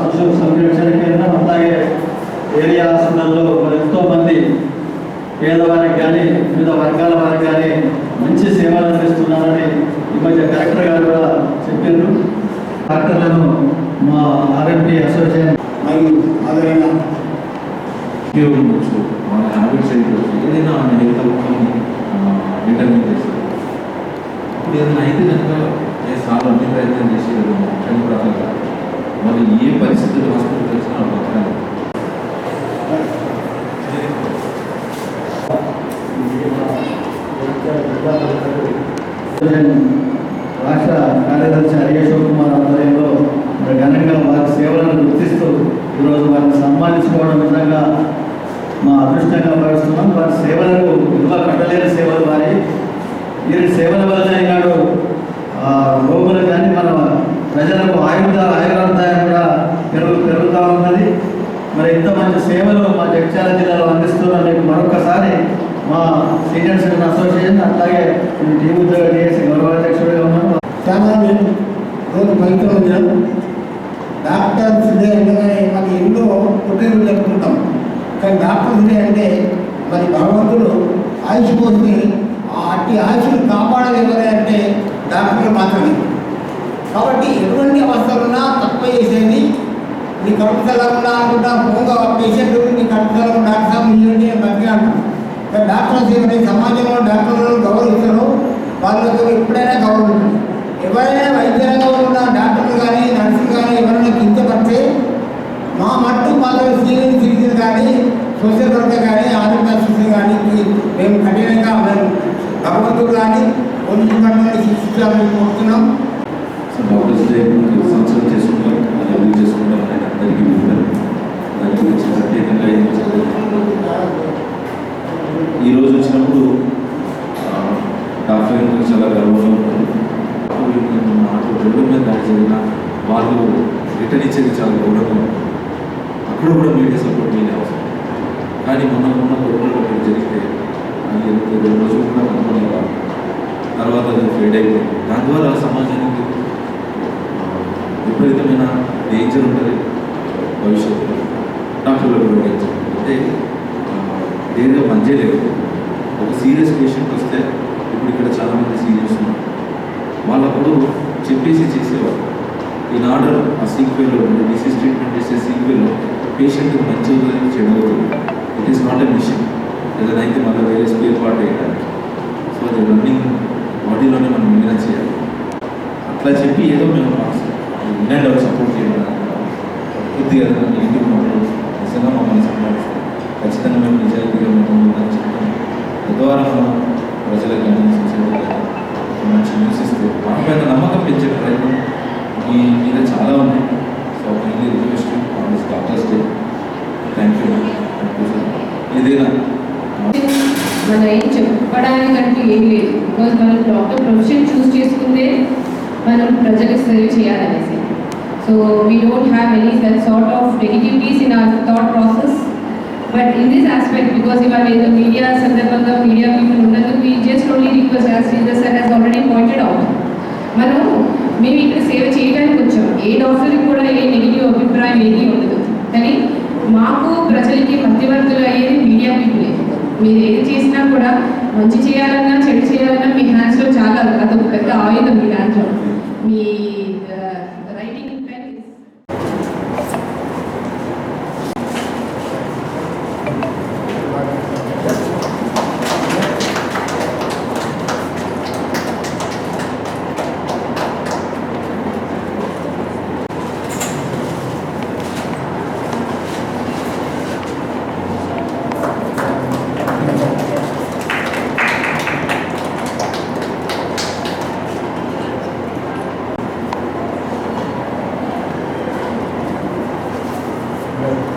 శిశు సంరక్షణ కేంద్రం, అలాగే ఏరియా హాస్పిటల్లో ఎంతోమంది పేదవారికి కానీ వివిధ వర్గాల వారికి కానీ మంచి సేవలు అందిస్తున్నారని ఈ మధ్య కలెక్టర్ గారు కూడా చెప్పారు. డాక్టర్లను మా ఆర్ఎంపీ అసోసియేషన్ మరియు ఆదరణ ఉండొచ్చు, మన హ్యాబిట్స్ అయిపోవచ్చు, ఏదైనా హెల్త్ అవుట్కమ్ని డిటర్మిన్ చేస్తారు. ఇప్పుడు ఏదైనా అయితే కనుక సార్లు అన్ని ప్రయత్నం చేసి చనిపోతారు. మరి ఏ పరిస్థితులు హాస్పిటల్కి వచ్చినా బతకాలి. రాష్ట్ర కార్యదర్శి హరి అశోక్ కుమార్ ఆధ్వర్యంలో ఘనంగా వారి సేవలను గుర్తిస్తూ ఈరోజు వారిని సన్మానించుకోవడం నిజంగా మా అదృష్టంగా భావిస్తున్నాం. వారి సేవలకు విలువ కట్టలేని సేవలు వారి వీరి సేవల వల్ల ఈనాడు రోగులు కానీ మన ప్రజలకు ఆయుర్దాయం కూడా పెరుగుతూ ఉన్నది. మరి ఇంత మంచి సేవలు మా జగిత్యాల జిల్లాలో అందిస్తున్నందుకు మరొకసారి మా సీనియర్ సిటిజన్ అసోసియేషన్ అట్లాగే టీ ఉద్యోగ డిఎస్సి గౌరవాధ్యక్షుడిగా ఉన్నాను. చాలా నేను రోజు ఫలితం డాక్టర్స్ డే అంటే మనం ఎన్నో పుట్టినరోజు జరుపుకుంటాం. కానీ డాక్టర్స్ డే అంటే మరి భగవంతుడు ఆయుష్ పోసి అట్టి ఆయుష్ను కాపాడలేవని అంటే డాక్టర్లు మాత్రమే. కాబట్టి ఎటువంటి అవసరమున్నా తక్కువ చేసేది. నీ కడుపు చల్లకుండా అనుకుంటా పోగా పేషెంట్ నీ కడుపు చల్లకుండా డాక్టర్ మీరంటే మంచిగా అంటాం. కానీ డాక్టర్స్ ఏమైనా సమాజంలో డాక్టర్లను గౌరవిస్తారో వాళ్ళకు ఎప్పుడైనా గౌరవించారు. ఎవరైనా వైద్యంగా ఉన్న డాక్టర్లు కానీ నర్సులు కానీ ఎవరైనా కించపరిస్తే మా మట్టు మాత్రం సీనియర్ సిటిజన్ కానీ సోషల్ వర్కర్ కానీ ఆరోగ్య అసోసియేషన్ కానీ మేము కఠినంగా మేము భగవంతుడు కానీ పోలీసు కంటే శిక్షించాలని కోరుతున్నాం. డాక్టర్స్ డే సంవత్సరం చేసుకుంటాం, అభివృద్ధి చేసుకుంటాం అనేది అందరికీ ఉంటారు. దాని గురించి ప్రత్యేకంగా ఈరోజు వచ్చినప్పుడు డాక్టర్ గురించి చాలా గర్వంగా ఉంటారు. నాకు రోడ్డు మీద దాడి జరిగిన వాళ్ళు రిటర్న్ ఇచ్చేది చాలా గౌరవంగా ఉంటుంది. అక్కడ కూడా మీడియా సపోర్ట్ మీదే అవసరం. కానీ మొన్న రోడ్లలో జరిగితే అది 2 రోజులు కూడా అనుకోలేదు కాదు. తర్వాత అది ఫెయిడ్ అయిపోయింది. దాని ద్వారా సమాజానికి విపరీతమైన డేంజర్ ఉంటుంది. భవిష్యత్తులో డాక్టర్లు కూడా డేంజర్ అంటే దేనిగా పనిచేయలేదు. ఒక సీరియస్ పేషెంట్ వస్తే ఇప్పుడు ఇక్కడ చాలామంది సీరియస్ ఉన్నారు. వాళ్ళప్పుడు చెప్పేసి చేసేవారు. ఈ ఆర్డర్ ఆ సీక్వెల్లో డిసీజ్ ట్రీట్మెంట్ చేసే సీక్వెల్లో పేషెంట్కి మంచి అవుతుంది, చెడు అవుతుంది. It is not a machine. ఏదైనా అయితే మళ్ళీ వేరే స్పేర్ పార్ట్ వేయాలి. సో అది రన్నింగ్ బాడీలోనే మనం మెయింటైన్ చేయాలి. అట్లా చెప్పి ఏదో మేము ఇండియన్ డెవలప్ సపోర్ట్ చేయాలి. కొద్దిగా ఇంటికి మమ్మల్ని నిజంగా మమ్మల్ని సంపాదిస్తాం. ఖచ్చితంగా మేము నిజాయితీగా మేము ఉందని చెప్తాం. తద్వారా మనం ప్రజలకు కానీ సొసైటీకి కానీ మంచి న్యూస్ ఇస్తే వాటిపైన నమ్మకం పెంచే ప్రయత్నం మీ మీద చాలా ఉంది. సో ఇది request on this doctors day. Thank you sir. ఏదైనా మన ఏం చెప్పడానికంటూ ఏం లేదు. బికాజ్ మనం డాక్టర్ ప్రొఫెషన్ చూస్ చేసుకుందే మనం ప్రజలకు సర్వ్ చేయాలనేసి. So we don't have any that sort of negativities in our thought process. But in this aspect because ఇవాళ ఏదో మీడియా సందర్భంగా మీడియా పీపుల్ ఉన్నందుకు we just only request as Sridhar sir has already pointed out. మేము ఇక్కడ సేవ చేయడానికి వచ్చాం. ఏ డాక్టర్కి కూడా ఏ నెగిటివ్ అభిప్రాయం ఏది ఉండదు. కానీ మాకు ప్రజలకి మధ్యవర్తులు అయ్యేది మీడియా పీపులే. మీరు ఏది చేసినా కూడా మంచి చేయాలన్నా చెడు చేయాలన్నా మీ హ్యాండ్స్లో చాలా అదొక పెద్ద ఆయుధం మీ హ్యాండ్స్లో. మీ రైటింగ్ పెన్ Right.